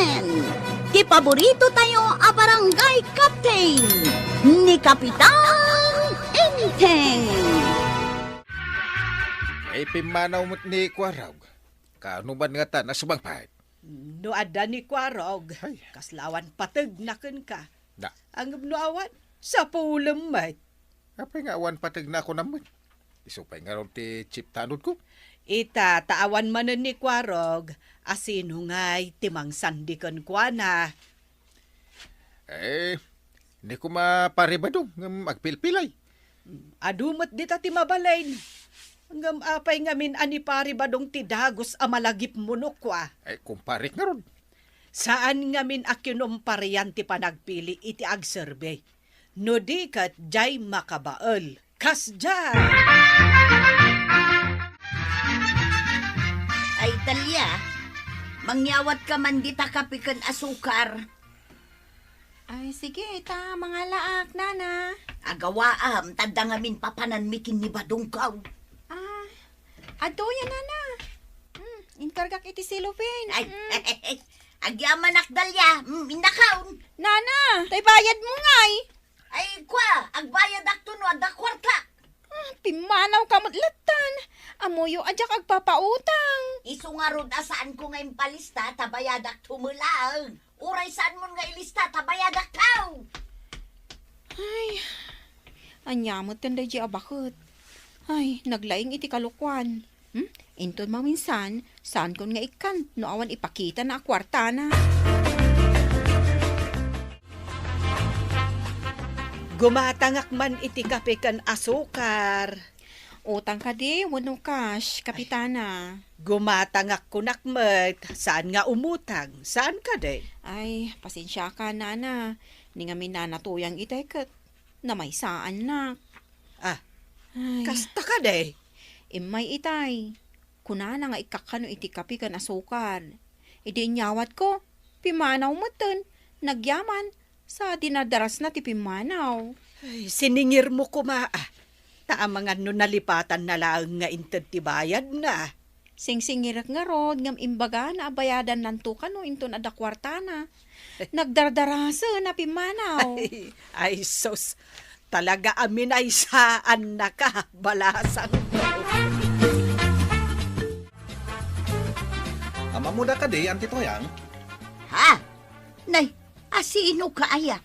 Captain! Ti paborito tayo a barangay captain ni Kapitan Enteng! Ay pimanaw mo't ni Kwaraw. Kanuman nga ta na sumangpahit. No ada ni Kwarog, Ay. kaslawan patag naken ka. Da. Ang nuawan, sa pulam mat. Kapay nga awan patag na ako naman. Isupay nga ron ti chip tanod ko. Ita, taawan man ni Kwarog, asino nga'y timang sandikan kwa na. Hindi ko maparibadong ng magpilpilay. Adumot di ta timabalain. Hanggang apay ngamin ani pari badong tidagos amalagip munok kwa. Kumparik nga ron. Saan ngamin akinom pariyan ti panagpili iti ag-survey. No di kat jay makabaal. Kas jay! Ay, Talia, mangyawat ka man di takapikan asukar. Ay, sige, ta, mga laak, nana. Agawaam, tanda ngamin papananmikin ni Badungkaw. Ato yan, nana. Inkargak iti silupin. Ay, agyaman akdalya, indakaon. Nana, tay bayad mo ngay. Ay, kwa, agbayad akto no, ada kwarta. Pimanaw ka matlatan. Amuyo adyak agpapautang. Iso nga rod asaan ko ngayon palista, tabayadak tumulang. Uray saan mo nga ilista, tabayadak tao. Ay, anyamot tanda di abakot. Ay, naglaing iti kalukwan. Inton maminsan, saan kon nga ikan, no awan ipakita na akwarta na. Gumatangak man iti kapikan asukar. Utang ka di, wano cash, kapitana. Gumatangak kunakmet. Saan nga umutang? Saan ka de? Ay, pasensya ka, nana. Ni nga minanatuyang itekat. Na may saan na. Ah, Ay, kasta ka de? imay itay. Kunana nga ikakano iti kapi kan asukar. Idi nyawat ko, pimanaw matan, nagyaman, sa dinadaras na ti pimanaw. Ay, siningir mo kuma. Taamangan no nalipatan na lang nga inted ti bayad na. Singsingirak nga rod, ngam imbaga na abayadan lanto ka no, into na dakwarta na. Nagdardarasa na pimanaw. Ay, sos. Talaga amin ay saan na ka, balasang to. Mamuda ka di, Auntie Toyang. Ha? Nay, asino ka aya?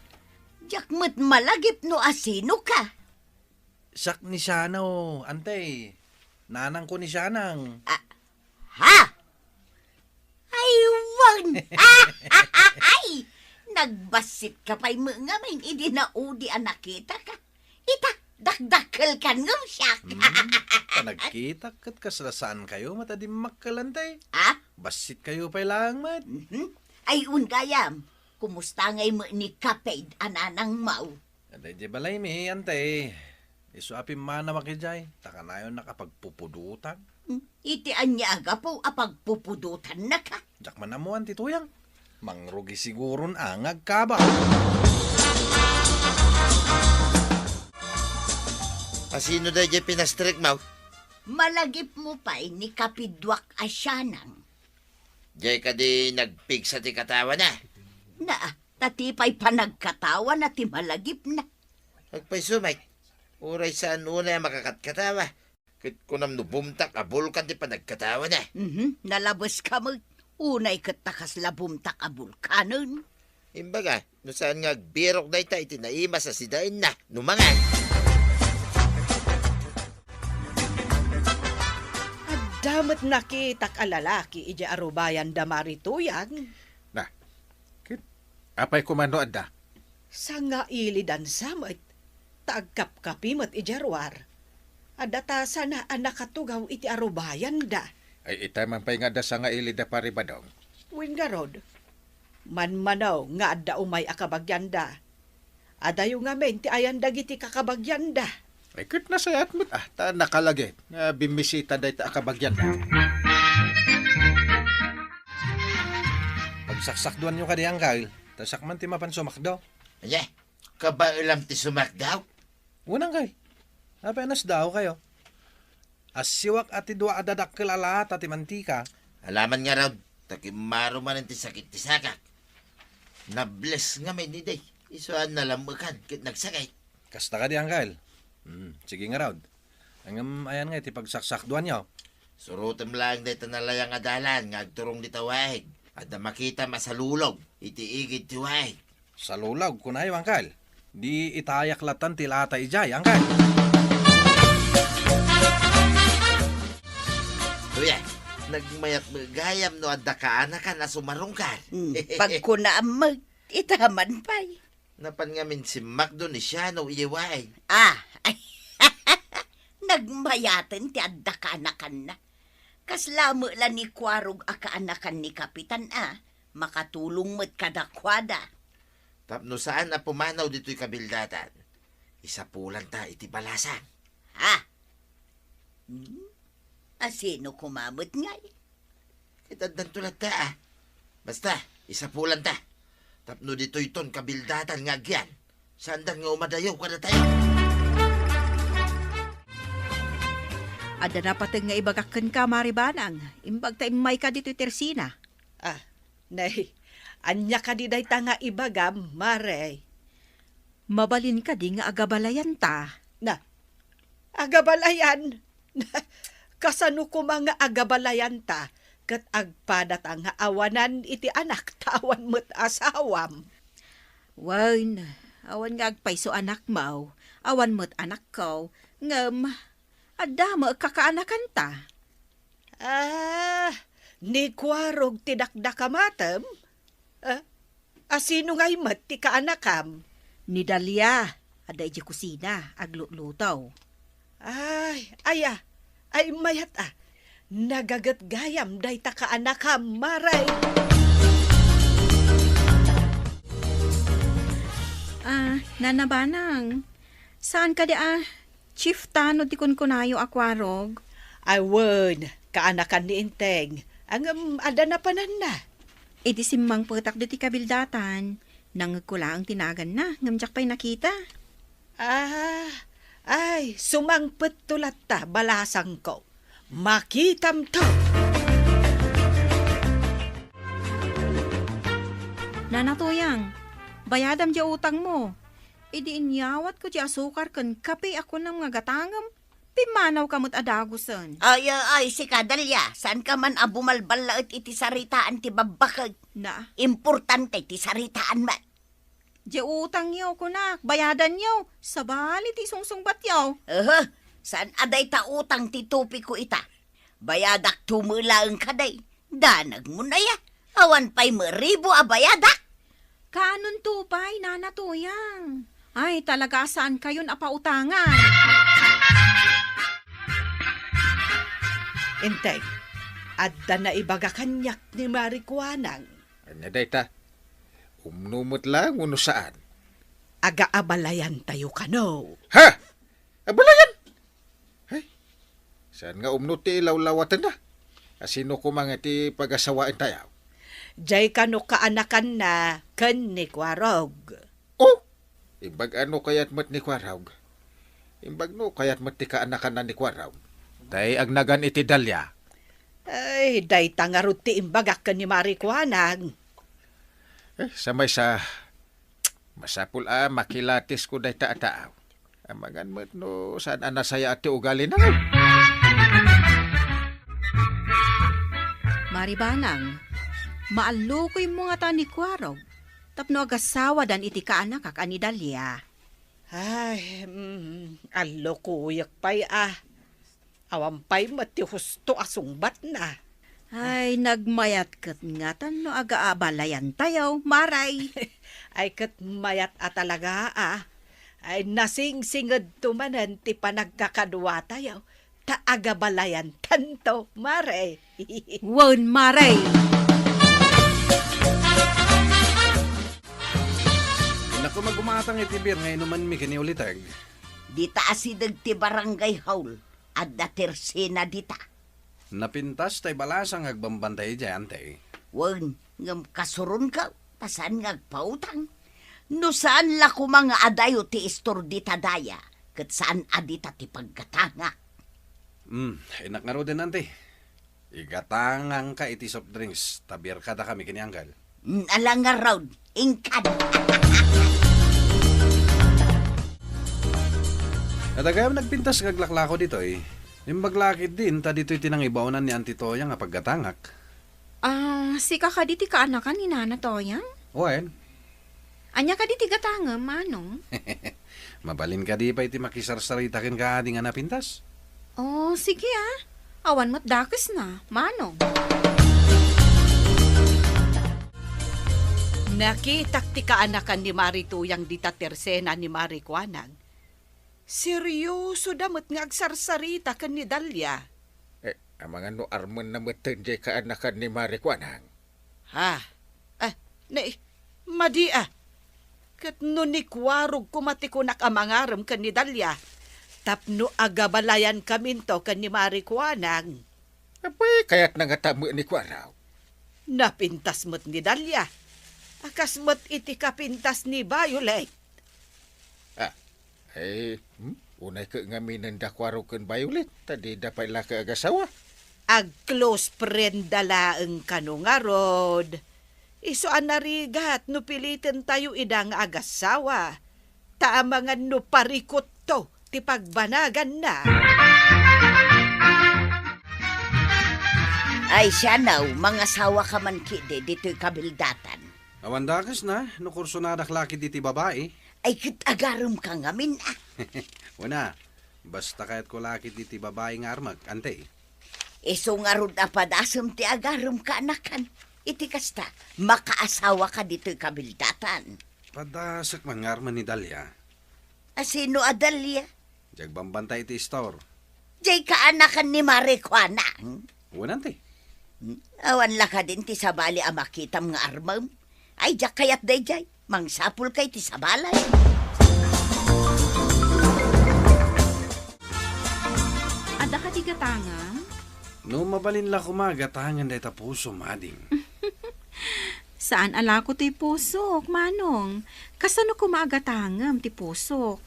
Jakmat malagip no asino ka? Sak ni Shano, antay. Nanang ko ni Shanang. Ha? Ay, wag! Ay! Nagbasit ka pa'y mga may hindi na udi nakita ka. Ita, dakdakkel ka ngam siya. Nagkita kat kaslasaan kayo, matadim makkalantay. Ha? Basit kayo pa'y lang, mat. Ay, unkayam. Kumusta ngay mo ni Kapaid ananang mau? Aday di balay mi, antay. Isu api mana makijay, taka na yun nakapagpupudutan. Iti anya aga po apagpupudutan na ka. Jak man mo, Auntie Toyang. Mangrugi siguron angag ka ba? Asino dahi dyan pinastrik mo? Malagip mo pa'y ni Kapidwak asyanang. Diyan ka di nagpig sa ti katawa na. Na, tatipay pa nagkatawa na ti malagip na. Pagpay sumay. Uray saan una makakatkatawa. Kit kunam no bumtak abul ka di pa nagkatawa na. Nalabas ka mo. Unay katakas labumtak a bulkanon. Imbaga, no saan nga birok na ita itinaima sa sidain na. Numangan. Damat nakitak a lalaki ija arubayan da marituyang. Na, kit, apay kumano adda. Sa nga ilidan samot, taagkap-kapimot ijarwar. Adata sana anak katugaw iti arubayan da. Ay itay man pa'y nga da sa nga ilid na paribadong. Wingarod, manmanaw nga adda umay akabagyanda. Adayo nga men ti ayan dagiti kakabagyanda. Ay kit na sayat mo. Ta nakalagi. Bimisita dahi ta akabagyan na. Pagsaksak-duan nyo ka di angkal, tasak man ti mapansumakdaw. Anya, kabailam ti sumakdaw. Unang kay, apenas daw kayo. Asiwak ati dua adadak kilala tati mantika. Alaman nga raw, takimaro man ang ti sakit ti sakak. Nabless nga may niday. Isuan na lamukan kit nagsakay. Kasta ka di, Uncle. Sige nga raw. Ang ayan nga, iti pagsaksak-duan niyo. Surutem lang dito na layang adalan nga agturong di tawahig. At na makita masalulog, itiigid tiwahig. Sa lulaw, kunayo, Uncle. Di itayak latan tilata ijay, Uncle. Kuya, nagmayat magayam no adda ka anakan na sumarungkar. Pag ko na mag, itaman pa'y. Napan nga min si Macdo ni siya no iiway. Ay, nagmayaten ti adda kaanakan na. Kaslamo la ni Kwarog a kaanakan ni Kapitan makatulong mo't kadakwada. Tapno saan na pumanaw dito'y kabildatan. Isa pulan ta iti balasan. Asino kumamot ngay? Itaddan tulad ta Basta, isa pulan ta. Tapno dito'y ton kabildatan nga agyan. Saan dan nga umadayaw ka na tayo? Ada na pateng nga ibagakan ka, Maribanang. Imbag ta imay ka dito tersina. Nay, anya ka di day ta nga ibagam, Mare. Mabalin ka di nga agabalayan ta. Na, agabalayan. Kasano ko mga agabalayan ta, kat agpadat ang awanan iti anak tawan mo't asawam. Wan, awan nga agpaiso anak mau, awan mo't anak ko, ngam, ada mo kakaanakan ta. Ni Kwarog tidakdakamatem? Asino nga'y mat ti kaanakam? Ni Dalia, ada iji kusina, aglulutaw. Ay mayat nagagat gayam day ta kaanakam, Maray. Nanabanang, saan ka di Chief Tano di kunkunayo akwarog? Wan, kaanakan ni Inteng. Ang ada na panan na. Iti simmang putak di ti kabildatan. Nangkula ang tinagan na, ngamjak pa'y nakita. Sumangpet tulat ta, balasang ko. Makitam to. Nanatuyang, bayadam di utang mo. Idi inyawat ko di asukar kan kape ako ng mga gatangam. Pimanaw kamot adagusan. Ay, si Kadalya, saan ka man abumalbalaot iti saritaan ti babakag? Na, Importante ti saritaan man. di utang yaw ko na, bayadan yaw. Sabali ti sungsungbat yaw. Saan aday ta utang ti tupi ko ita? Bayadak tumulaang kaday. Danag mo na ya. Awan pa'y maribo a bayadak. Kanon tupay, nanatuyang. Ay, talaga saan kayon apautangan? Inteng, adda na ibaga kanyak ni Marikuanang. Anya day ta. Umnumot lang uno saan. Aga-abalayan tayo kano. Ha? Abalayan! Ay, saan nga umno ti lawlawatan na? Asino ko mga ti pag-asawain tayo? Jay kano kaanakan na kan ni Kwarog. Oh! Imbag ano kayat mat ni Kwarog? Imbag no kayat mat ti kaanakan na ni Kwarog? Day agnagan iti Dalya. Ay, day tangarot ti imbagak kan ni Marikuanang. Samay sa masapul makilatis ko day taataaw. Amangan mat no saan anasaya ati ugali na. Maribanang, maalukoy mo nga ta ni Kwarog. Tapno agasawa dan iti kaanak kak ani Dalia. Ay, alo kuyak pa'y Awampay mati husto asungbat na. Ay, nagmayat kat nga tan no agaabalayan tayo, Maray. Ay kat mayat talaga Ay nasing-singad tumanan ti panagkakadwa tayo. Taagabalayan tanto, Mare. Wan, Maray. Naku magumatang itibir ngayon naman mi kiniulitag. Di taasidag ti barangay haul. Adda tersena dita. Napintas tay balasang agbambantay dyan tay. Wan, ngam kasurun ka. Tasan ngagpautang. No saan la ko mga adayo ti istor dita daya. Kat saan adita ti paggatanga. Inak nga ro din nante. Igatangang ka iti soft drinks. Tabir kada kami kinianggal. Alang nga road, ingkan. At agayam nagpintas kaglaklako dito eh. Yung maglakit din, ta dito'y tinangibawnan ni Auntie Toya nga paggatangak. Si kakaditi ka anakan ni Nana Toyang? Oen, Anya kaditi gatangam, manong? mabalin ka di pa iti makisarsaritakin ka adi nga napintas. Oh, sige Awan mo't dakes na, manong. Nakitak ti kaanakan ni Marituyang dita tersena ni Marikuanag. Seryoso damot nga agsarsarita kan ni Dalia. Ang mga no armon na matan jay kaanakan ni Marikuanang. Ha? Madi Kat no ni kwarog kumatikunak amangaram kan ni Dalia. Tapno agabalayan kaminto kan ni Marikuanang. Apay, kaya't nangatamo ni Kwaraw. Napintas mo't ni Dalia. Akas mo't iti kapintas ni Violet. Unay ka nga minanda Kwaraw kan Violet. Tadi dapat la ka agasawa. Ag close friend dalaeng kanungarod. Iso anarigat no pilitin tayo idang agasawa. Taamangan no parikot to ti pagbanagan na. Ay siya now, mga sawa ka man kide, dito'y kabildatan. Awan dakes na, no kurso na daklakit iti babae. Ay kitagarum ka ngamin Una, basta kahit ko lakit iti babae nga armag, ante. Iso nga rod apadasam ti agarum ka anakan. Iti kasta, makaasawa ka dito'y kabildatan. Padasak mga arman ni Dalia. Asino Adalia? Jagbambantay iti store. Jay ka anakan ni Marikuanang. Una, ante. Awan la ka din ti sabali ang makitam nga armam. Ay, jak kayat day jay. Mangsapul kay ti sabalay. Ada ka ti gatangam? No mabalin la kumagatangan day tapuso, mading. Saan ala ko ti pusok, manong? Kasano kumagatangam ti pusok?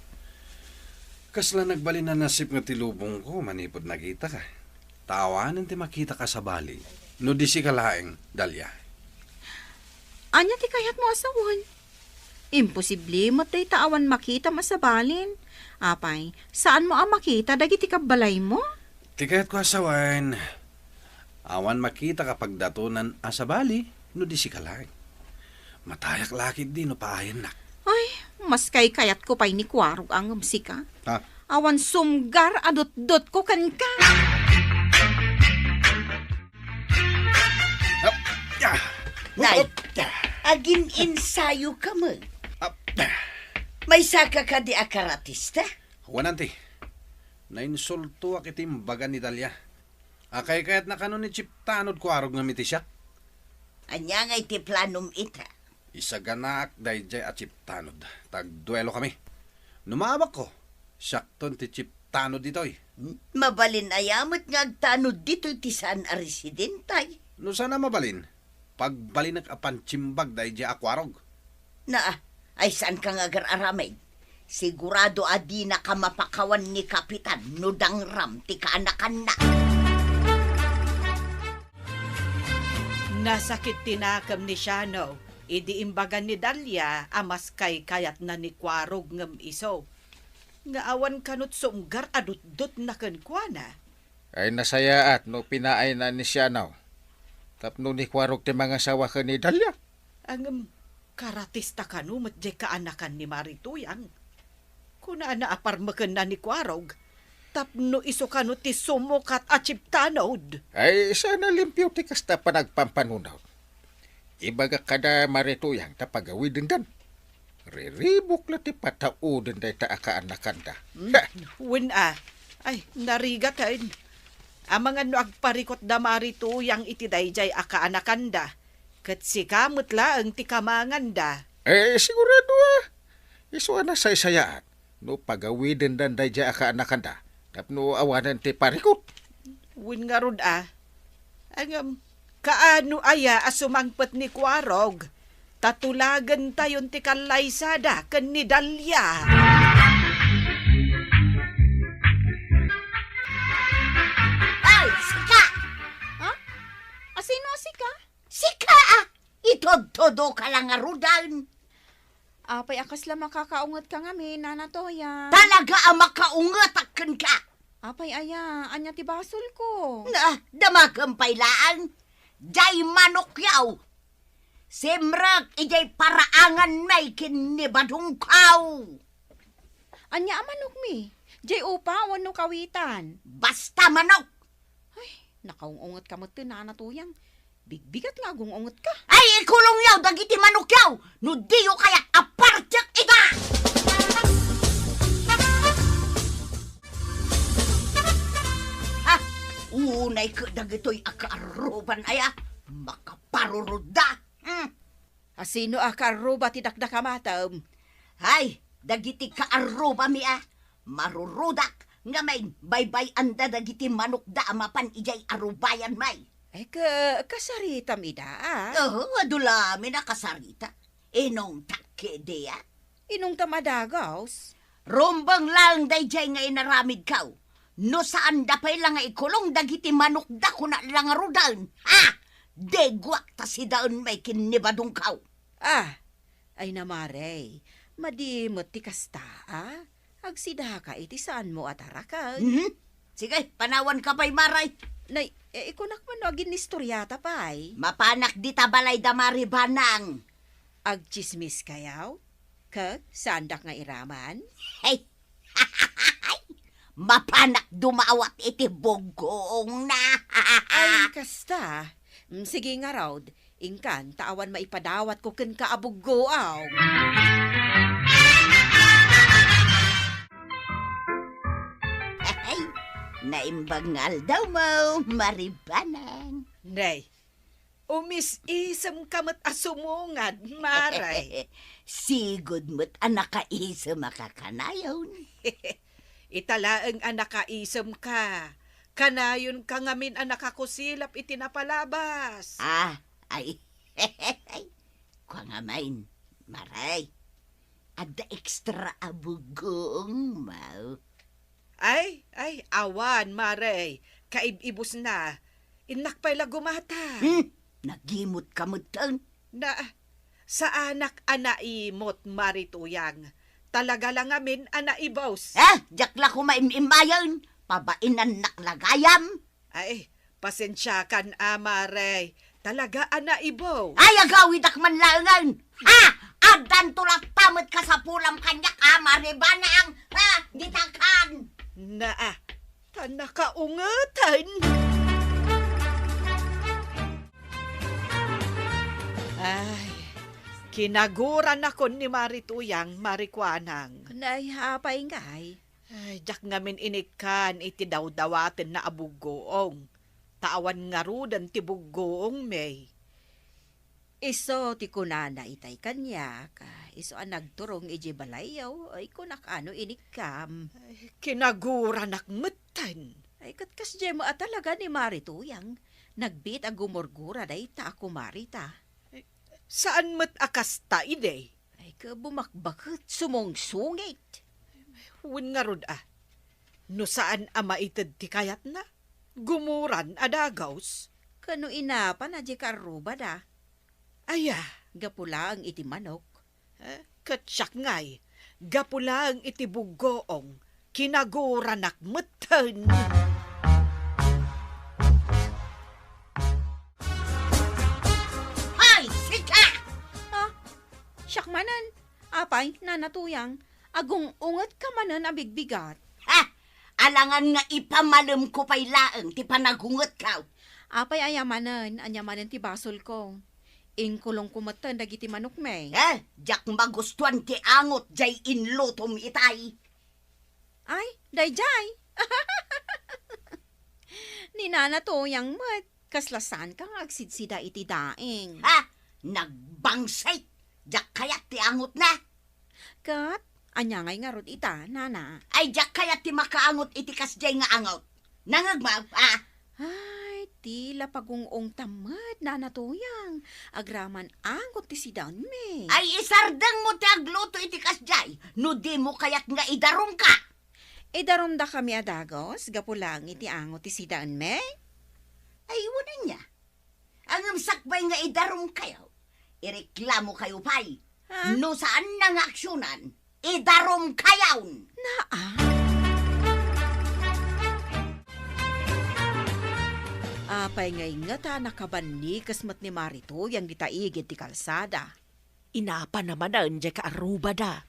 Kasla nagbalin na nasip nga tilubong ko, manipod nakita ka. Tawanan ti makita ka sa bali. No di si kalaeng, Dalia. Anya ti kayat mo asawan? Imposible mo tay taawan makita masabalin. Apay, saan mo ang makita dagiti kabalay mo? Ti kayat ko asawan. Awan makita kapag datunan asabali, no di si kalaeng. Matayak lakit di no paayan nak. Ay, mas kay kayat ko pa'y ni Kwarog ang umsika. Ha? Awan sumgar adot-dot ko kan ka. Nay, agin ensayo ka mo. May saka ka di akaratista? Wananti. Nainsulto ak itimbagan ni Dalia. Akay kayat na kanon ni Chip tanod ko arog nga miti siya. Anya nga iti planum ita. Isa ganak dayjay at Chip tanod. Tagduelo kami. Numabak ko. Sakton ti Chip tanod ditoy. Mabalin ayamot nga agtanod dito iti saan a residentay. No sana mabalin. Pagbalinak apan chimbag dayjay akwarog. Ay saan ka nga aramay? Sigurado adi na ka mapakawan ni Kapitan nudang ram ti kaanakan na. Nasakit tinakam ni Shano. Idi imbagan ni Dalia amas kay kayat na ni Kwarog ngem iso. Nga awan kanot sumgar adut-dut na kenkwana. Ay nasayaat no pinaay na ni siya now. Tapno ni Kwarog ti mga sawa ka ni Dalia. Ang karatista kanu matjay kaanakan ni Marituyang. Kuna na aparmaken na ni Kwarog. Tapno iso kanu ti sumukat achip tanod. Ay sana limpyo ti kasta panagpampanunaw. Ibaga kada Marituyang tapagawi dindan. Riribok la ti patao din day ta akaanakan da. Win ay narigatain. Amangan no agparikot da Marituyang iti dayjay akaanakanda. Kat si kamot laeng ti kamanganda. Sigurado Iso na sa isayaan. No pagawi dindan day jay akaanakan da. Tapno awanan ti parikot. Win nga rod Ang kaano aya asumangpet ni Kwarog. Tatulagan tayon ti kalaysada ken ni Dalia. Ay, sika! Asino si ka? Sika Itod-todo ka lang nga rudan. Apay akas lang makakaungot ka nga mi, Nana Toyang. Talaga ang makaungatakan ka. Apay aya, anya ti basol ko. Na, damagang pailaan. Jay manok yaw. Simrag, ijay paraangan may kinibadong kaw. Anya amanok mi. Jay upa, wano kawitan. Basta manok. Nakaungot ka mo to, Nana Toyang. Bigbigat nga gungungot ka. Ay, ikulong yaw, dagiti manok yaw. No diyo kaya apartyak ita. Ha? Unay ka dagito'y akaaruban aya. Makaparuruda. Asino akaruba ti dakdakamatam? Hay, dagiti kaaruba mi ah. Marurudak. Nga may baybay anda dagiti manok da amapan ijay arubayan may. Kasaritam ida. Adulami na kasarita. Inong takke deya. Inong tamadagaws. Rombang lang dayjay nga inaramid kaw. No saan dapay lang nga ikulong dagiti manok da kuna lang rudan. Ha! Degwak ta si daon may kinibadong kaw. Ay namarey. Madimot ti kasta, Agsida ka iti saan mo atarakan. Sige, panawan ka pa'y maray. Nay, ikunak man no agin istoryata pa'y. Mapanak di tabalay damari banang. Agchismis kayaw? Sandak nga iraman? Hey! Mapanak dumawat iti bugong na. Ay, kasta. Sige nga raw, ingkan, taawan maipadawat ko ken kaabuggoaw. Hey! Naimbangal daw mo, maribanang. Nay, umis-isam kamat asumungad, maray. Sigod mo't anak kaisa makakanayon. Italaang anak kaisam ka. Kanayon ka ngamin anak kakusilap itinapalabas. Ay. Kwa nga main, maray. Ada extra abugong, mau. Ay, awan, maray. Kaibibus na. Inak pa'y gumata. Nagimot ka mo tan. Sa anak anaimot marituyang. Talaga lang amin anaibaws. Jakla ko maimimbayan. Pabainan naklagayam. Ay, pasensya kan amaray. Talaga anaibaw. Ay, agawid ak manlangan. Adan tulak tamad ka sa pulam kanyak, maribanang. Ditakan. Tanakaungatan. Ay, kinaguran ako ni Marituyang Marikwanang. Nay, hapay ngay. Ay, jak ngamin inikan iti daw-dawaten na abuggoong. Taawan nga rudan ti buggoong may. Iso ti kunana itay kanya ka. Iso ang nagturong iji balayaw. Ay kunak ano inikam. Ay, kinaguran akmutan. Ay katkas mo at talaga ni Marituyang. Nagbit ang gumurgura day ta ako Marita. Saan mat akasta ide? Ay ka bumakbakit sumong-sungit. Huwin nga rod No saan ama itad ti kayat na? Gumuran adagaws? Kano inapa na di karuba da? Aya, Gapula ang iti manok. katsyak ngay. Gapula ang iti buggoong. Kinaguran akmutan. Ay, sika! Siyak manan. Apay, nanatuyang. Agong ungat ka manan abigbigat. Alangan nga ipamalam ko pa'y laeng ti panagungot ka. Apay ayamanan, anyamanan ti basol ko. Ingkulong kumatan dagiti manok may. Jak magustuhan ti angot jay inlutom itay. Ay, dayjay. Ni nanatuyang mat. Kaslasan kang agsidsida iti daing. Nagbangsay. Jak kayat ti angot na. Kat, anyangay nga rod ita, nana. Ay, jak kayat ti makaangot iti kasjay nga angot. Nangagmaw, Ay, tila pagungong tamad, nanatuyang. Agraman angot ti si Down May. Ay, isardang mo ti agluto iti kasjay. No di mo kayat nga idarong ka. Idarom da kami adagos, gapulang iti angot ti si Down May. Ay, wala niya. Ang sakbay nga idarong kayo. ireklamo kayo pay. Ha? No saan nang aksyonan, idarom kayawn. Apay ngay nga ta nakabani kasmat ni Marito yang gitaigid ti kalsada. Inapa naman na enje ka aruba da.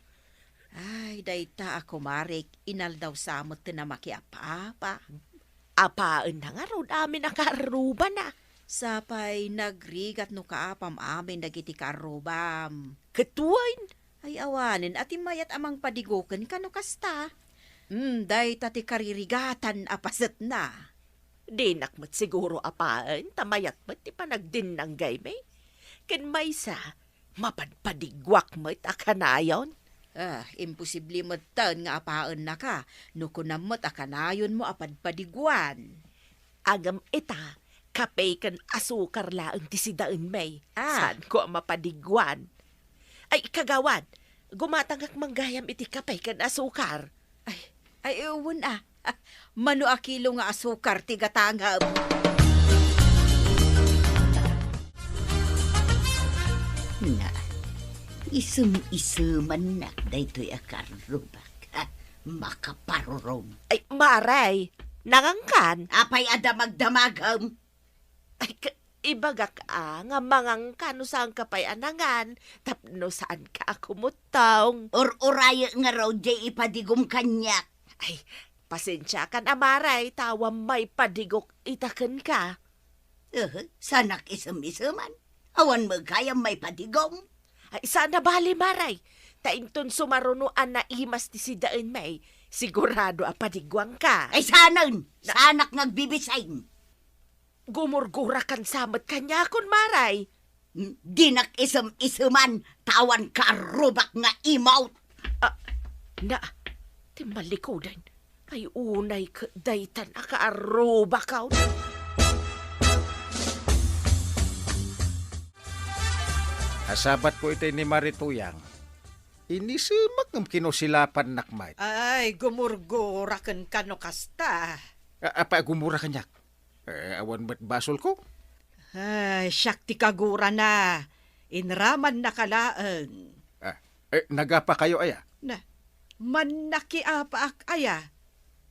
Ay, dayta ako marik, inal daw samot ti na makiapa-apa. Apaan na nga ron amin nakaaruba na. Sapay nagrigat no kaapam amin dagiti karubam. Katuwain. Ay awanin at imayat amang padigoken kano kasta. Dayta ti karirigatan apaset na. Di nakmat siguro apaan, tamayat mat ti panagdin ng gayme. Ken maysa, mapadpadigwak mat akanayon. Imposible mo tan nga apaan na ka. No kunamot akanayon mo apadpadiguan. Agam ita, kapay kan asukar laang ti sidaan may. Saan ko ang mapadigwan? Ay, kagawan, gumatangak manggayam iti kapay kan asukar. Ay, ewan Mano akilo nga asukar ti gatangam. Na, isum-isuman na daytoy akarubak. Makaparorong. Ay, maray, nangangkan. Apay ada magdamagam. Ay, ibagak nga mangangkan no saan kapay anangan. Tapno saan ka akumutong. Or-oraya nga raw jay ipadigom kanyak. Ay, pasensya kan amaray, tawang may padigok itaken ka. Sanak isum-isuman. Awan magkayang may padigom. Ay, sana bali maray. Tainton sumarunuan na imas ti sidaan may. Sigurado a padigwang ka. Ay sanan, sanak nagbibisayn. Gumurgura kan samat kanya kun maray. Dinak isum-isuman, tawan karubak nga imaut. Na, timalikodan. Ay unay daytan akaaruba ka. Asabat ko ito ni Marituyang. Inisimak ng kinusilapan nakmay. Ay, gumurgurakan ka no kasta. Apa gumura kanyak? Awan ba't basol ko? Ay, siyak ti kagura na. Inraman na kalaang. Nagapa kayo aya? Na, man nakiapaak aya.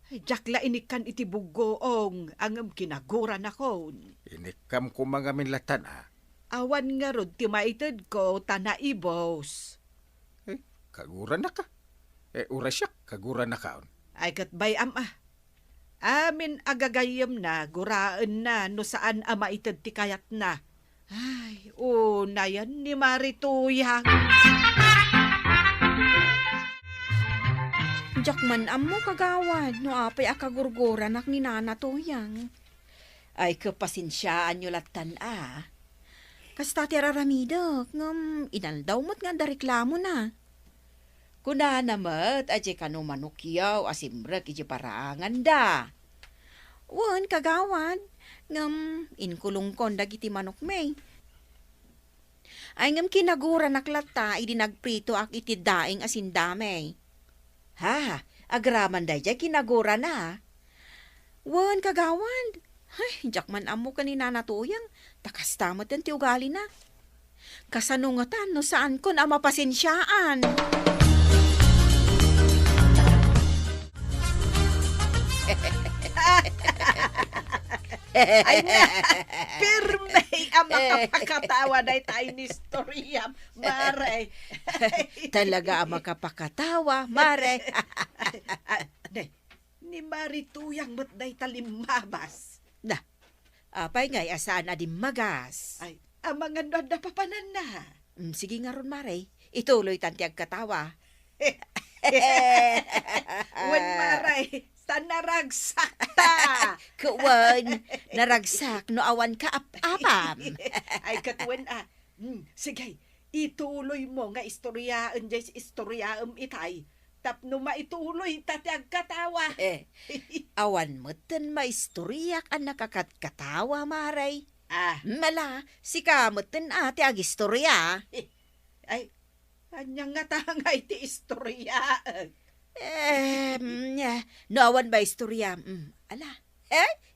Ay, jakla inikan iti bugoong ang kinagura na kon. Inikam ko mga minlatan Awan nga rod ti maitid ko tanaibos. Kagura na ka. Urasyak, kagura na kaon. Ay katbayam Amin agagayam na, guraan na, no saan maitid ti kayat na. Ay, una yan ni Marituyang. Jakman amo kagawad, no apay akagurgura nak ni Nana Tuyang. Ay kapasinsyaan nyo latan Kasta ti raramidok, ngam inaldaw mo't nga da reklamo na. Kuna namat, aje kano manukyaw, asimrek iji parangan da. Wan, kagawad, ngam inkulong kon dagiti manok may. Ay ngam kinagura naklata, idi nagprito ak iti daing asin damay. Agraman da jay kinagura na. Wan, kagawad, ay, jakman amo kanina natuyang, takastamot ang ti ugali na. Kasanungatan no saan kon mapasensyaan. Ay na, pirmay ang makapakatawa na tayo ni storya, Mare. Talaga ang makapakatawa, Mare. Ni Marituyang matday talimabas. Na, apay ngay asaan adim magas. Ay, ang mga nadapapanan na. Sige nga ron, Mare. Ituloy tantiag katawa. Wen Maray, sa naragsak ta. Kuwan, naragsak no awan ka apam. Ay katwen sige, ituloy mo nga istoryaan jay istoryaam itay. Tapno maituloy tatiag katawa. Awan mo tan maistoryak ang nakakatkatawa, Maray. Mala, si kamutin ati ag istorya. Ay, anyang nga tangay ti istorya. No awan ba istorya? Ala,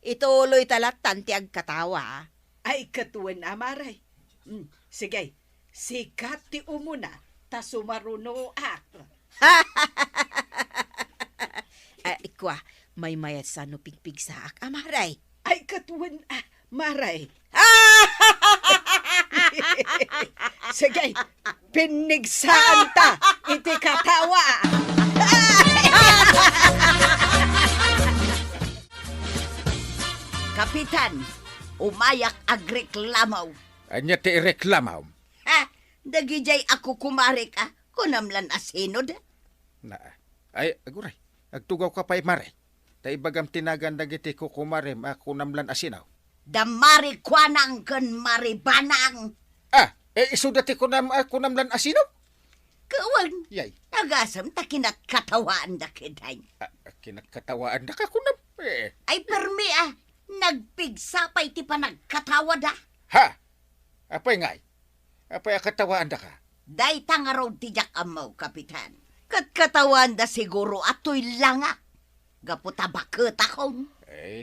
ituloy talat tanti ag katawa. Ay, katuwan Maray. Sige, Sikat ti umuna, ta sumaruno ak. Ikwa, may mayat sa no pigpig sa ak, amaray. Ay katuwan, maray. Sige, pinigsaan ta, iti katawa. Kapitan, umayak agreklamaw. Anya ti reklamaw. Ha, dagijay ako kumari ka, kunamlan asinod. Na, ay, aguray. Agtugaw ka pa'y mare. Ta ibagam tinagan dagiti ko kumarem ako namlan asinaw. Damari kwanang ken maribanang. Isudati ko namlan asinaw? Kawan, Yay, nagasam ta kinakatawaan da kiday. kinakatawaan na ka kunam. Ay permi nagpigsapay ti panagkatawa da. Ha? Apay ngay? Apay akatawaan da ka? Day tangaraw tijak amaw, kapitan. Katkatawaan da siguro atoy langa. Gaputa bakit akong.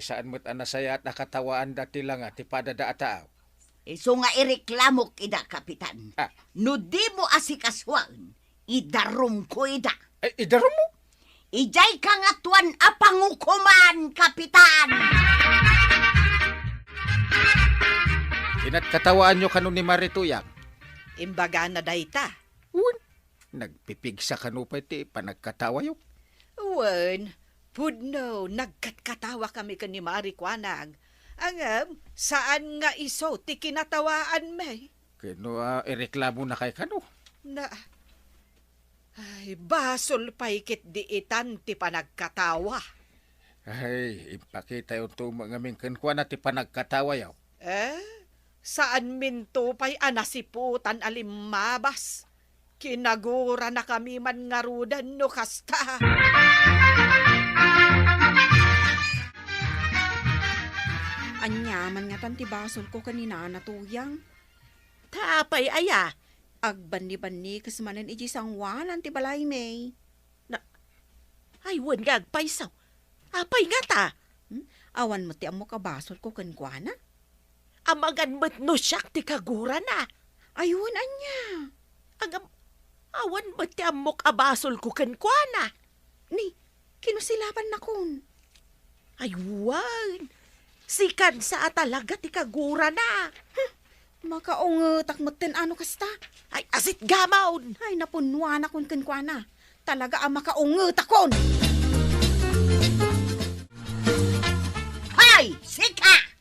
Saan mo't anasaya at nakatawaan dati lang ti padada ataaw? So nga ireklamok ida, kapitan. Ah. No di mo asikaswan, idarum ko ida. Idaro mo? Ijay kangatuan apangukuman, kapitan. Kinatkatawaan nyo kanon ni Marituyang. Imbaga na dayta. Nagpipigsa kanupay ti panagkatawa yung. Wen, pudno, nagkatkatawa kami ka ni Marikwanag. Angam, saan nga iso ti kinatawaan may? Kino ireklamo na kay kano? Na, ay, basol paikit di itan ti panagkatawa. Ay, ipakita yung tumangaming kankwa na ti panagkatawa yaw. Saan minto pa'y anasiputan alimabas? Kinagura na kami man ngarudan no kasta. Anyaman nga tanti basol ko kanina natuyang. Tapay aya. Agbanni-banni kasmanan iji sangwanan ti balay may. Ay, wan gagpay saw. Apay nga ta. Awan mo ti amo ka basol ko kankwana? Amagan mo't no siyak ti kagura na. Ayun, anya. Awan mo't ti amok abasol ko kankwana. Ni, kinusilapan na kun. Ay, wan. Sikan sa talaga ti kagura na. Makaungetak mo tin ano kasta. Ay, asit gamaon. Ay, napunwa na kun kankwana. Talaga ang makaungetak kon. Hay, sika!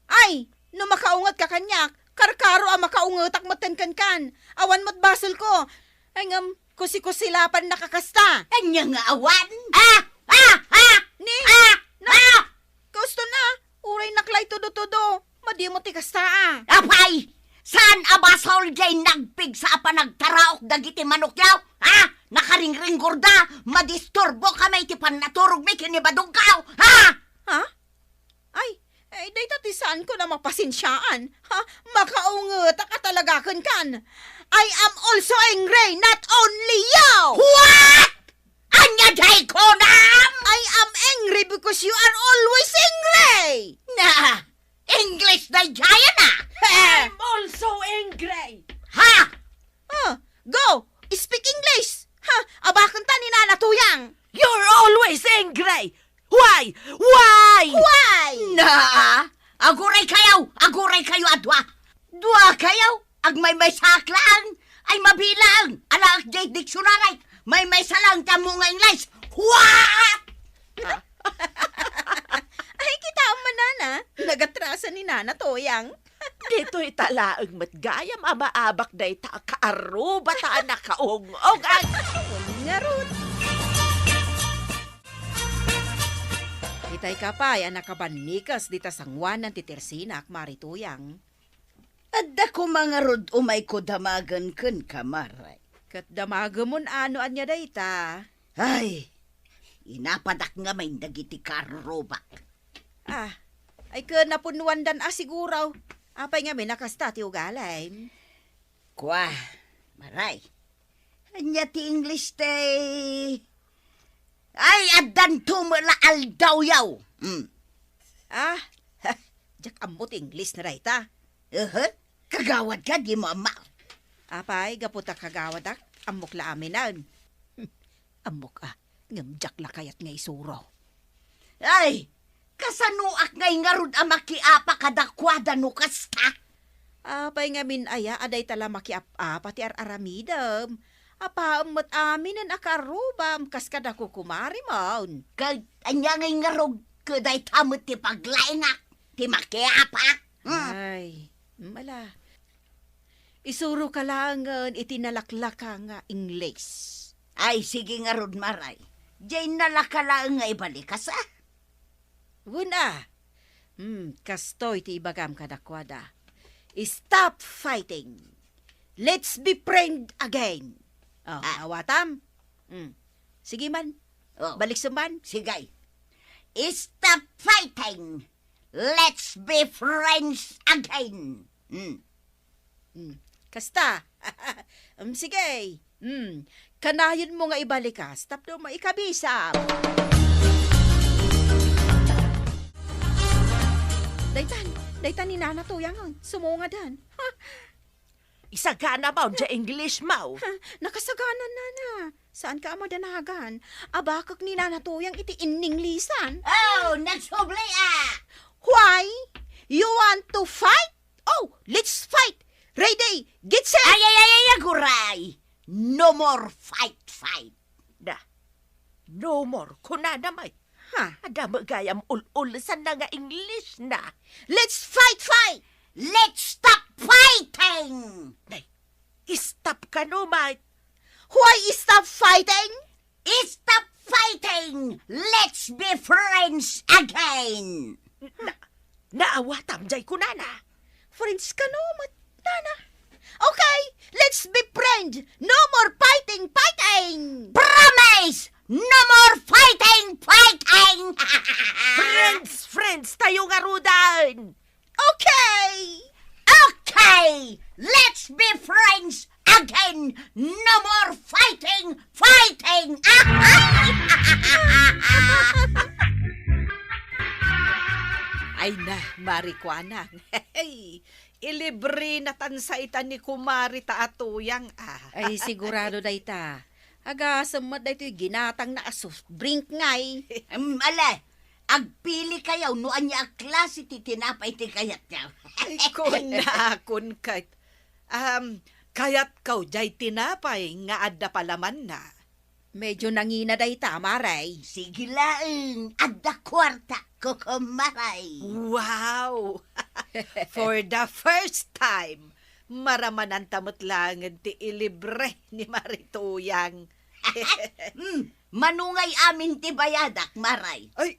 Ay, no makaungat ka kanyak, karkaro ang makaungetak mo tin kankan. Awan mo't basol ko. Ay ngam, kusi-kusilapan nakakasta. Anya nga awan? Ni, gusto na. Uray naklay tudo-tudo. Madi mo ti kasta Apay! Saan abasol jay nagpigsa pa nagtaraok dagiti manok yaw? Nakaringring gorda, madisturbo kamay ti pannaturog may kinibadong kao, ha? Ha? Ay, day tatisaan ko na mapasinsyaan. Ha? Makaungot ka talaga kan. I am also angry, not only you! What? Anya jay ko nam? I am angry because you are always angry! Na, English na jaya na! I'm also angry. Ha? Go! Speak English! Ha? Abakan ta ni Nanatuyang! You're always angry. Why? Why? Why? Na, aguray kayo adwa. Dua kayo, agmay saklang, ay mabilang, ala jay dictionary, may salang tamo nga English. What? Ay, kita ang manana. Nagatrasa ni Nanatoyang. Dito'y talaang matgayam amaabak day ta kaaruba ta nakaungog. Ngarut. Itay kapay, anak kabanikas dita sangwanan ti Tersinak, Marituyang. Adda ko mga rod umay ko damagan kun kamaray. Kat damagamon ano anya dayta. Ay, inapadak nga may dagiti karobak. Ay ka napunuan dan asiguraw. Apay nga may nakasta ti ugalay. Kwa, maray. Anya ti English tay. Ay, adan tumula aldaw yaw. Jak amot English na dayta. Kagawad ka, di mo ama. Apay, gaputa kagawadak, amok la aminan. Amok ngamjak la kayat nga isuro. Ay, kasanuak ngay ngarud ang makiapa kadakwada no kasta. Apay nga min aya, aday tala makiap-apa ti aramidam. Apa amat aminan akarubam, kas kada kukumari maun. Kag anya ngay ngarog kaday tamot ti paglaingak, ti makiapa. Ay, mala. Isuro ka langan itinalaklaka nga Ingles. Ay, sige ngarud maray. Jay nalakala nga ibalikas Wuna. Kastoy ti ibagam kadakwada. Stop fighting. Let's be friend again. Oh, awatam. Sige man. Oh. Balik suman. Sigay. Stop fighting. Let's be friends again. Kasta. Sige. Kanayon mo nga ibalikas. Tapno maikabisam. Daytan ni Nana to yangon. Sumunga dan. Isagana ba dya English mau? Nakasaganan Nana. Saan ka mo danagan? Abakak ni Nana to yang iti inning lisan. Oh, nagsubli Why? You want to fight? Oh, let's fight. Ready, get set. Ay, guray. No more fight. Da. No more. Kuna namay. Ha? Ada magayam ul-ulasan na nga English na. Let's fight. Let's stop fighting. Stop ka no, mate. Why stop fighting? Stop fighting. Let's be friends again. Naawatam jay ko na. Friends ka no, Nana. Okay, let's be friends. No more fighting. Promise. No more fighting. Friends, tayo nga rudan. Okay, let's be friends again. No more fighting. Ay na, Marikwanang. Hey, ilibre na tansa ita ni Kumari taatuyang Ay, sigurado dayta. Aga, samad dayto ginatang na asos. Brink ngay. Ala, agpili kayaw no anya ang klase ti tinapay ti kayat niya. Ay, kun kat. Kayat kaw jay tinapay nga adda palaman na. Medyo nangina dayta, maray. Sige laeng, adda kwarta ko kumaray. Wow! For the first time, maramanan tamot langan ti ilibre ni Marituyang. Manungay amin ti bayadak, maray. Ay,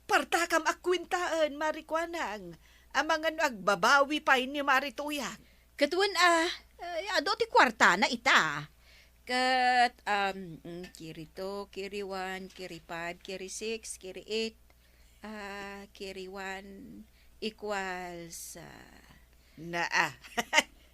partakam akwintaan, Marikwanang. Amangan agbabawi pa ni Marituyang. Katuan ado ti kwarta na ita. Kat, kiri 2, kiri 1, kiri 5, kiri 6, kiri 8, kiri 1 equals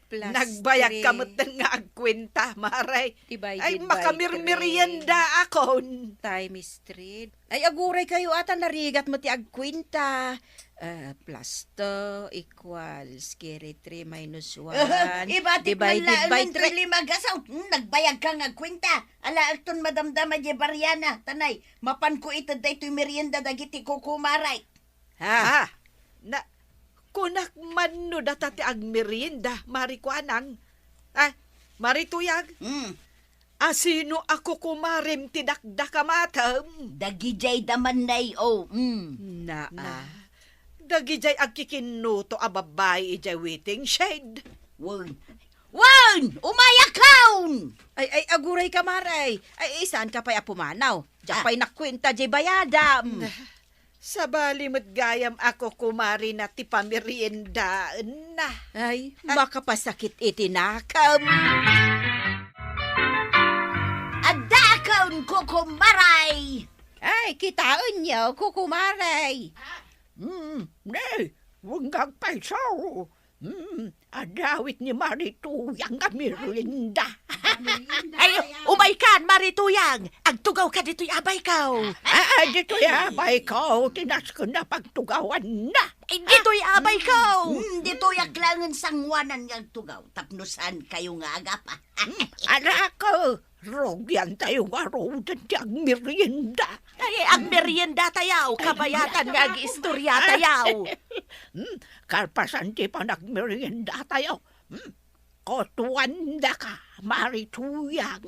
plus Nagbayag 3 kamot nga agkwenta, Maray. divided Ay, by makamirmerienda akon. 3 times 3. Ay, aguray kayo ata narigat mo ti agkwenta. Plus 2 equals kiri 3 minus 1 Ibatit divided by 3. magasaw. Nagbayag ka nga kwenta. Ala, alton madamdama di Bariana. Tanay, mapan ko ito dayto'y merienda dagiti kukumaray. Ha? Kunak man no datati agmerienda, Marikwanang. Marituyag. Asino ako kumarim ti dakdakamatam? Dagijay daman nay, Na. Dagijay agkikinuto a babay ijay waiting shed. Wan, umayakawn! Ay, aguray ka, maray. Ay, saan ka pa'y apumanaw? Diyak pa'y nakwenta, jay bayadam. Sa balimot gayam ako kumari na ti pamerienda na. Ay, makapasakit itinakam. Adakawn kukumaray! Ay, kitaan niyo, kukumaray. Huwag kang paisaw. Adawit ni Marituyang nga merienda. Ay, umay kan, Marituyang. Agtugaw ka dito'y abay kaw. Dito'y abay kaw. Tinas ko na pagtugawan na. Dito'y abay ko! Dito yaklangan sangwanan ng tugaw. Tapnusan kayo nga agapa. Anak ko, rogyan tayo nga rodan ang merienda. Ay, ang merienda tayaw, kabayatan nga istorya tayaw. Karpasan di pa nagmerienda tayo. Kotuanda ka, marituyang.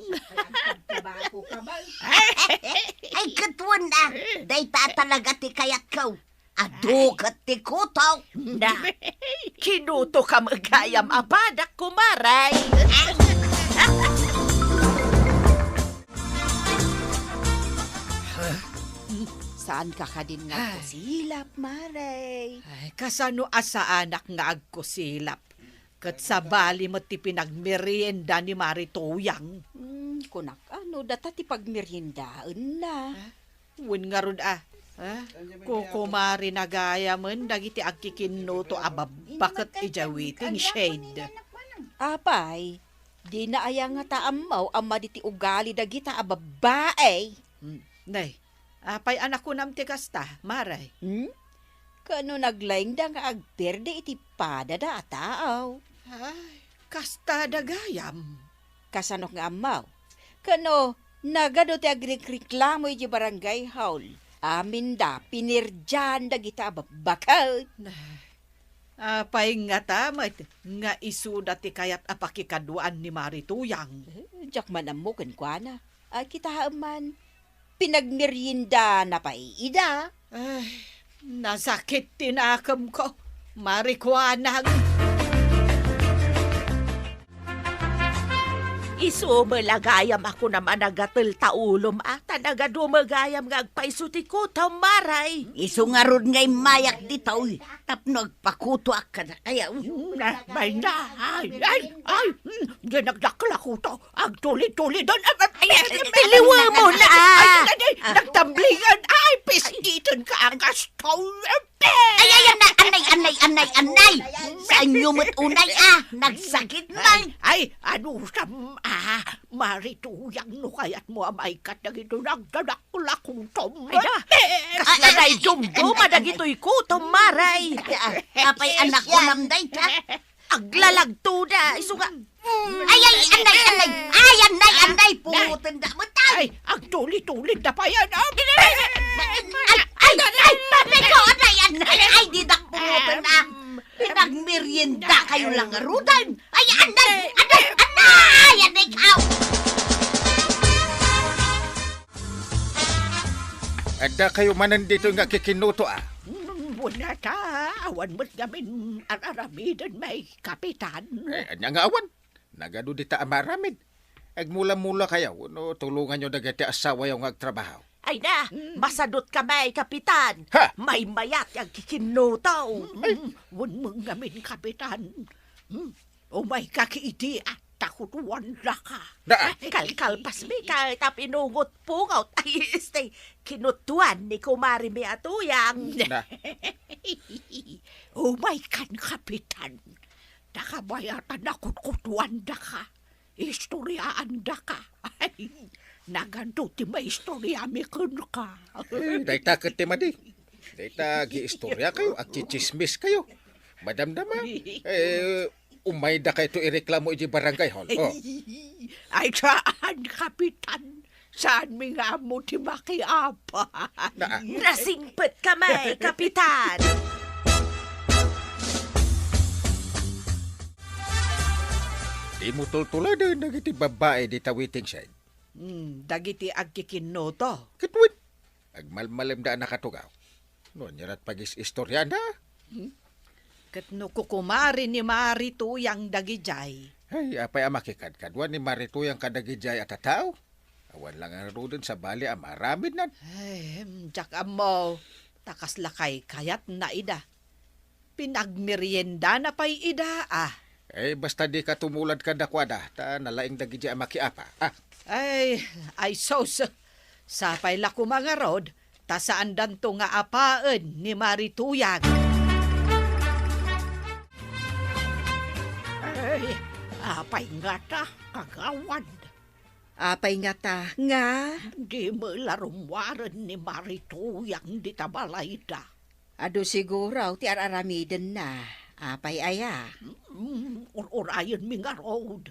Ay, katwan na. Day ta talaga ti kayat ko. Adugat ti kutaw. Na, kinuto ka magayam abadak kumaray. Saan ka din nga silap, Maray? Ay, kasano asa anak nga agkusilap. Kat sa bali mo ti pinagmerienda ni Marituyang. Kunak, data ti pagmeriendaan na. Wun nga ron kukumari na gaya man, dagiti agkikinuto bakit ijawiting shade. Apay, di na aya nga taamaw ama diti ugali dagita babae. Nay, apay anak ko nam ti kasta, Maray. Kano naglaing da nga agperde iti pada da ataaw. Ay, kasta dagayam. Kasanok nga amaw. Kano, nagado ti agreklamo iti barangay hall. Amin da, pinirjan da gita bakal. Apay nga tamat, nga isuda ti kayat apakikaduan ni Marituyang. Jak man amukin kwa na. Kita man, pinagmerienda na pa ida. Ay, nasakit tinakam ko. Marikwanang. Isumalagayam ako naman nagatil taulom ata nagadumagayam nga agpaisuti ko Maray. Iso nga ron ngay mayak ditaw. Tapno agpakuto ka na kaya. May na, ay, ginagdakla ko to. Agtuli-tuli doon. Piliwa mo na! Nagtambligan, ay, piskitan ka ang gasto. Ay, anay! Sa inyo mo't unay, nagsakit man! Ay, ano Marituyang no kayat mo amay kat na gito nagdadakla kong tom. Ay na, kaslanay dumduma na gito'y kutom, Maray. Apay anak ko namday ka. Aglalagto na, iso nga. Anay! Pumuntan da mo tayo! Ay, ang tulit-tulit na pa yan. Ay, didak pumuntan na. Pinagmerienda kayo lang arudan. Ay, anay ka! Ada kayo manan dito nga kikinuto Wala ta, awan mo't gamin araramidan may kapitan. Anya nga awan. Nagado dita amaramid. Agmula-mula kayo. No, tulungan nyo dagati asawa yung agtrabaho. Ay na, masadot ka may kapitan. Ha? May mayat yung kikinuto. Wun mong gamin kapitan. O may kakiiti at takutuan na ka. Kalkalpas mi ka, tapinungot pungaw. Ay, kinutuan ni Kumari mi atuyang. Na. O may kan kapitan. Nakabayatan na kutuan na ka. Istoryaan na ka. Ay, naganto ti may istorya mi kun ka. Dayta ketemadi. Dayta gi-istorya kayo. Agchichismis kayo. Madamdama. Umay da kayo to ireklamo iti barangay hall. Ay, saan, kapitan? Saan mi nga mo ti makiapa? Nasingpet ka may, kapitan! Di mo tultuladan nagiti babae di tawiting side. Dagiti agkikinoto. Katwid. Agmalmalim da nakatugaw. No, nyarat pagis istorya na. Kat no kukumari ni Marituyang dagijay. Ay, apay amakikadkadwan ni Marituyang kadagijay at tataw. Awan lang ang rudin sa bali amaramid nan. Ay, jak mo. Takas lakay kayat na ida. Pinagmerienda na pa'y ida Basta di ka tumulad ka dakwada, ta nalaing dagijay amakiapa. Ay, sos. Sapay la ko mga rod, ta saan danto nga apaan ni Marituyang. Ay, apay nga ta, kagawan. Apay nga ta, nga. Di mo larumwaran ni Marituyang di tabalayda. Ado siguro ti araramiden na. Apay aya. Urayan mi nga road.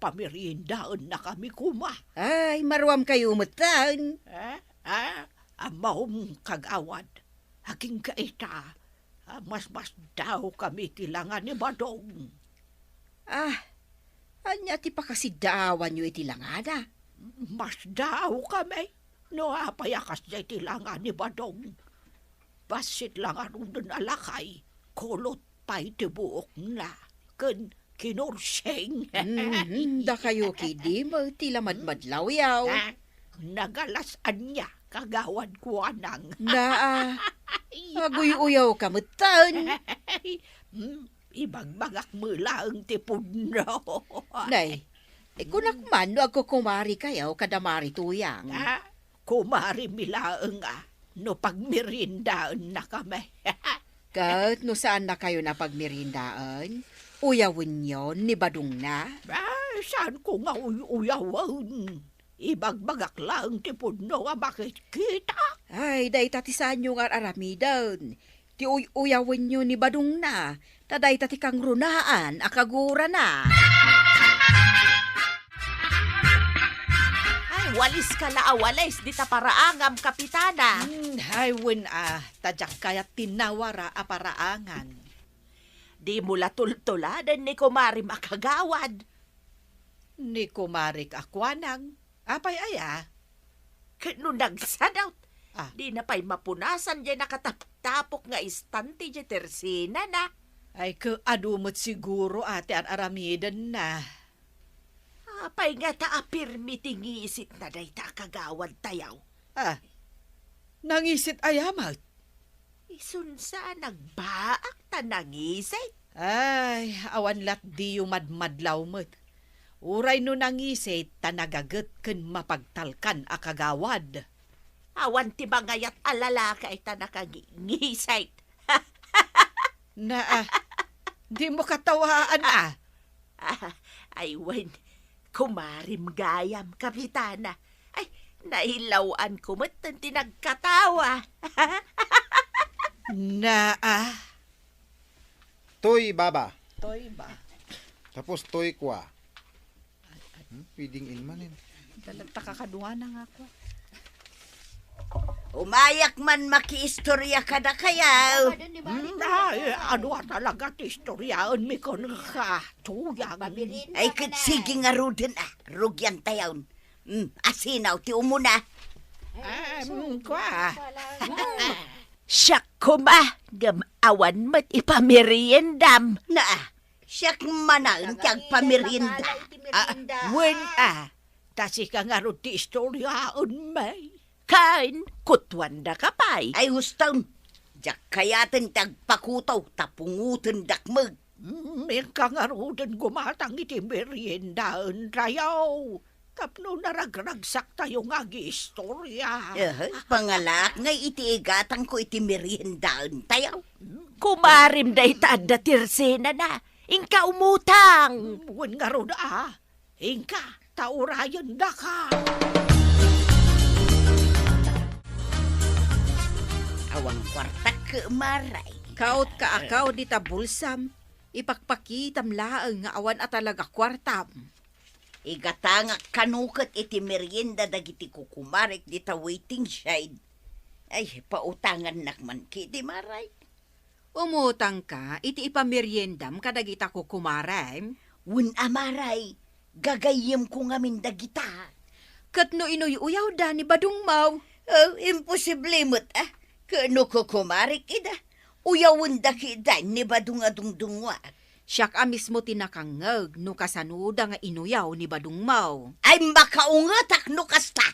Pamiriendaan na kami kuma. Ay, marwam kayo mutan. Amahom kagawad. Haking kaita. Mas daw kami tilangan ni Badong. Anya ti pakasidawan nyo itilangada. Mas daw kami. No apayakas niya tilangan ni Badong. Basit lang arundan alakay. Kulot pa'y tibuok na. Kinurseng. Da kayo kidi mo tila madmadlaw yaw. Nagalasan niya. Kagawad ko anang. Aguy-uyaw ka mutan. Ibagbagak mula ang tipod no. Nay, kunakman no ako kumari kayaw kadamari tuyang. Kumari milaang no pagmirindaan na kami. Kat no saan na kayo na pagmirindaan? Uyawin nyo ni Badong na? Saan ko nga uyawan? Ibagbagak lang tipod no nga bakit kita? Ay, day tati saan nyo nga aramidan. Ti uyawin nyo ni Badong na. Taday tati kang runaan, akagura na. Ay, walis ka la awalis, di ta paraangam, kapitana. Haywin tadyak kaya tinawara aparaangan. Di mula tultuladan ni kumari makagawad. Ni kumarik akwanang. Apay aya? Kano nagsadaw. Ah. Di na pa'y mapunasan dyan nakatapok nga istante dyan tersina na. Ay kaadumot siguro ate ang aramidan na. Apay nga taapirmi tingisit na day ta kagawad tayaw. Nangisit ayamat. Isunsa nagbaak ta nangisit. Ay, awan lat di yung madmadlaw mo't. Uray no nangisit, tanagagat ken mapagtalkan akagawad. Awan ti bangayat alala ka ita nakagisay. Di mo katawaan Ay, wen, kumarim gayam, kapitana. Ay, nailawan ko matan tinagkatawa. Toy baba. Toy ba? Tapos toy kwa. Pwedeng ilmanin. Talagta kakadua na nga ko. Umayak man makiistorya ka na kayaw. Ano talaga ti istoryaan mi ko tuyang. Ay, sige nga rudin rugyan tayawn. Asinaw ti umuna. Kwa. Siyak ko ma, awan mat ipameriendam. Siyak manang tiyag pamerienda. Wen tasi ka nga ro ti istoryaan may. Kain, kutwanda ka pa'y. Ay, hustan. Diyak kayatin tagpakutaw, tapungutin dakmag. May ka nga ro din gumatang iti meriendaan tayaw. Tapno naragragsak tayo nga gi-istorya. Pangalak nga iti igatang ko iti meriendaan tayaw. Kumarim da itaad na tirsena na. Inka umutang. Wen nga ro Inka, taurayan da ka. Awang kwarta ka maray. Kaut ka akaw di tabulsam. Ipakpakitam laang nga awan at talaga kwartam. Igatangak kanukat iti merienda dagiti kukumarek di ta waiting side. Ay, pautangan nakman kiti maray. Umutang ka, iti ipameriendam kadagita ko kumarem. Wun amaray, gagayim ko ngamin dagita. Kat no inuy-uyaw da ni Badong Maw. Imposible mo't kano ko kumarik ida. Uyawun da kita ni Badong adungdungwa. Siyak mismo tinakangag no kasanuda nga inuyaw ni Badong Maw. Ay makaungatak no kasta.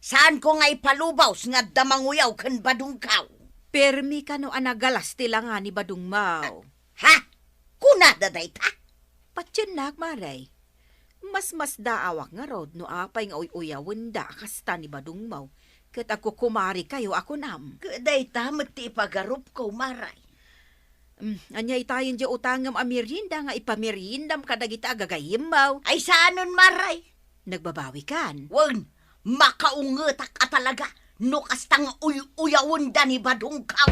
Saan ko nga ipalubaw nga damanguyaw kan Badong kaw. Permi ka no anagalas tila nga ni Badong Maw. Ha? Kunada da ita? Patyanak maray. Mas daawak nga rod no apay nga uyawon da kasta ni Badong Maw. Kat ako kumari kayo ako nam. Kaday tamat ti ipagarup ko maray. Anyay tayo di utangam amerinda nga ipamerindam kadagita agagayim Maw. Ay saanon maray? Nagbabawi kan. Wag, makaungatak talaga. No kastang uyawon da ni Badong kaw.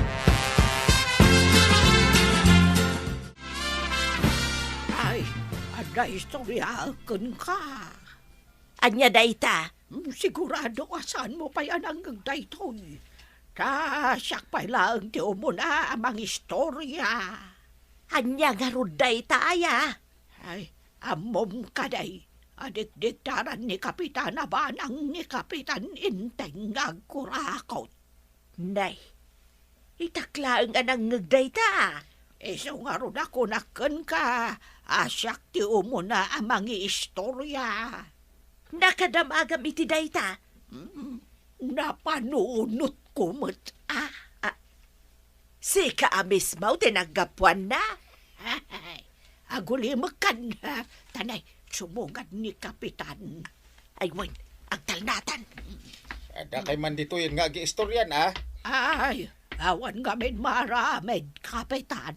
na istoryakan ka. Anya dayta. Sigurado asan mo pa yan ang daytoy. Siyak pa lang ti mo na amang istorya. Anya nga ro dayta aya. Ay, amom ka day. Adik-diktaran ni Kapitan Abanang ni Kapitan Inteng agkurakot. Nay, itaklaang anang ngagdayta. Iso nga ron ako naken ka. Asyak ti mo na amang istorya. Nakadamagam iti dayta. Napanunot ko mo't Si kaamis mo tinagapuan na. agulimakan na. Tanay, sumungad ni Kapitan. Ay, wan, agtalnatan. Ada kay man dito yun nga giistoryan, ah. Ay, awan gamin maramid, Kapitan.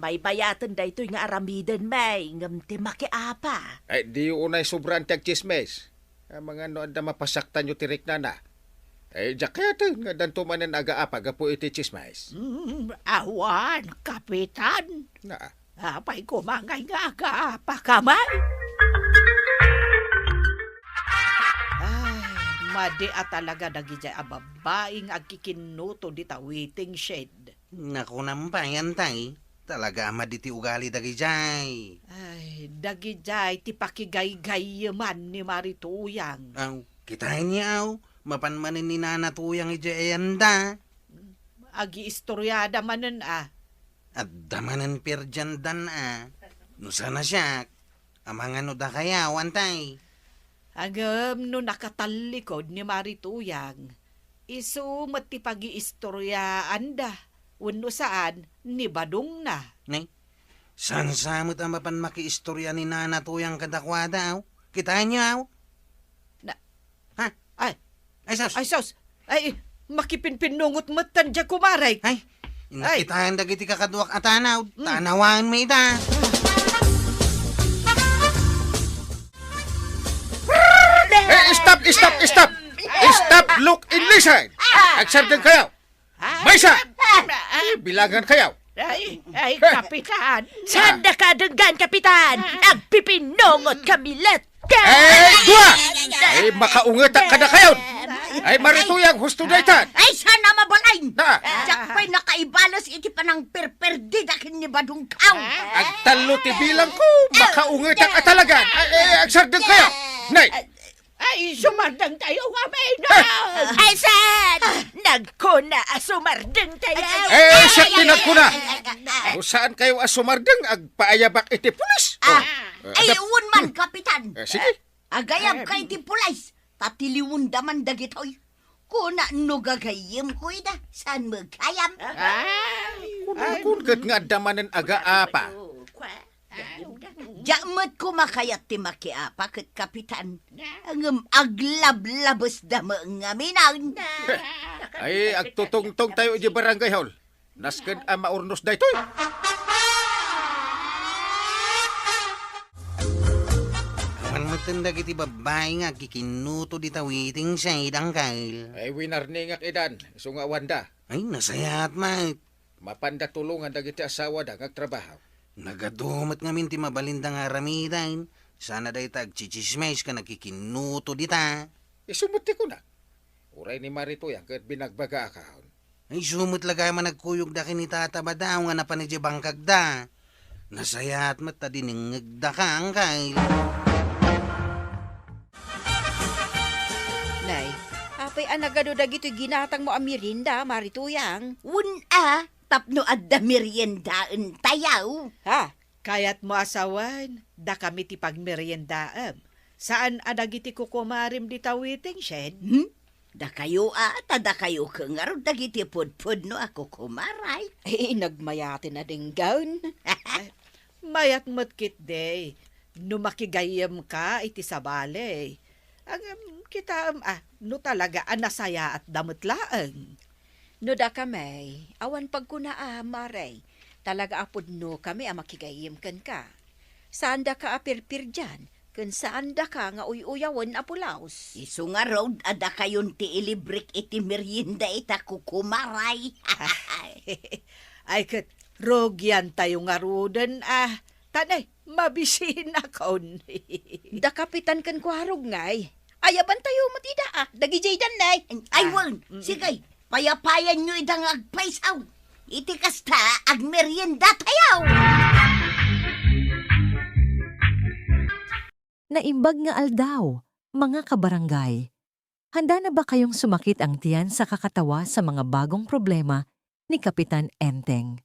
May bayatan daytoy nga aramidan may ngam ti makiapa. Ay, di unay sobrang tiyag chismes. Ang mga no anda mapasaktan yung tirik na na. Ay, jakayatan nga danto manan aga-apa gapo iti chismes. Awan, Kapitan. Na, Apay kumangay nga pa kamay. Ay, madi talaga dagijay ababaing agkikinuto di tawiting shed. Naku nampayan tay. Talaga maditi ugali dagijay. Ay, dagijay ti pakigay-gay man ni Marituyang. Aw, kitain niya aw. Mapanmanin ni Nana Tuyang ijayanda. Agi istoryada manen At damanan perjandan No sana siya. Amangan no da kayawan tay. Agam no nakatalikod ni Marituyang. Isu mati pagi-istoryaan da. Uno saan ni Badong na. Nay, saan samot ang mapan makiistorya ni Nana Tuyang kadakwada aw? Kitain niya aw. Ha? Ay, Ay, sus. ay sos, ay makipinpinungot matan dya kumaray. Ay, inakitaan dagiti kakaduak atanaw. Tanawan may da. hey, stop! Stop! Look and listen! Agsardan kayo! Maysa! Bilangan kayo! Ay, Kapitan. Saan na kadenggan, Kapitan? Agpipinongot kami lahat. Ay, dua! Ay, makaungetak ka na kayo! Ay, Marituyang husto na itan! Ay, sana mabalay! Na! Diyak pa'y nakaibalas iti pa ng perperdi dakin ni Badong Kaw. Agtalo ti bilang ko! Makaungetak at talagan! Ay, agsardan kayo! Nay! Ay, sumardang tayo kami na. Ay, saan? Nagkuna asumardeng tayo. Eh, siya tinag ko na! Kung saan kayo asumardeng, agpaayabak iti pulis! Ay, uwan man, Kapitan. Sige! Agayab kay ti pulis. Tatiliwon daman dagitoy. Kuna no gagayim ko ida. Saan magkayam? Kung nga damanan aga-apa. Jamat ko makayat ti makiapa kat Kapitan. Ang aglablabas dama nga minaw. Ay, agtutungtong tayo di barangay hall. Nasken ang maurnos da ito'y. Awan mo tindag iti babae nga kikinuto di tawiting siya idang kail. Ay, winarningak idan. Isunga wanda. Ay, nasayat mait. Mapanda tulungan dagiti asawa da ngagtrabaho. Nagadumat ngamin ti mabalinda nga ramidain. Sana day tag chichismes ka nakikinuto dita. Isumuti ko na. Uray ni Marito yan kat binagbaga akahon. Ay sumut lagay man nagkuyog da kinitata ba daw nga napanijibangkag da. Nasayat mat ta diningagda ka ang kail. Nay, apay anagado dagito'y ginatang mo amirinda, Marituyang. Una, tapno adda meriendaan tayaw. Ha? Kayat mo asawan, da kami ti pagmeryendaam. Saan adagiti kukumarim di tawiting shed? Da kayo tada kayo kengar dagiti pudpud no ako kumaray. Eh, nagmayatin na ding gown. Mayat matkit day. No makigayam ka iti sabale. Ang kita no talaga anasaya at damutlaang. No da kami, awan pagkuna maray. Talaga apod no kami makigayim kan ka. Saan da ka apirpir dyan? Kun saan da ka nga uyawan apulaos. Isu nga road ada kayon ti ilibrik iti merienda ita kukumaray. Ay kat, rogyan tayo nga roden Tanay, mabisina kaon. Da kapitan kan kuharog ngay. Ayaban tayo matida Dagi jaydan nay. Ay, wan. Sige, payapayan nyo idang agpaisaw. Iti kasta agmerienda tayaw. Naimbag nga aldaw, mga kabarangay. Handa na ba kayong sumakit ang tiyan sa kakatawa sa mga bagong problema ni Kapitan Enteng?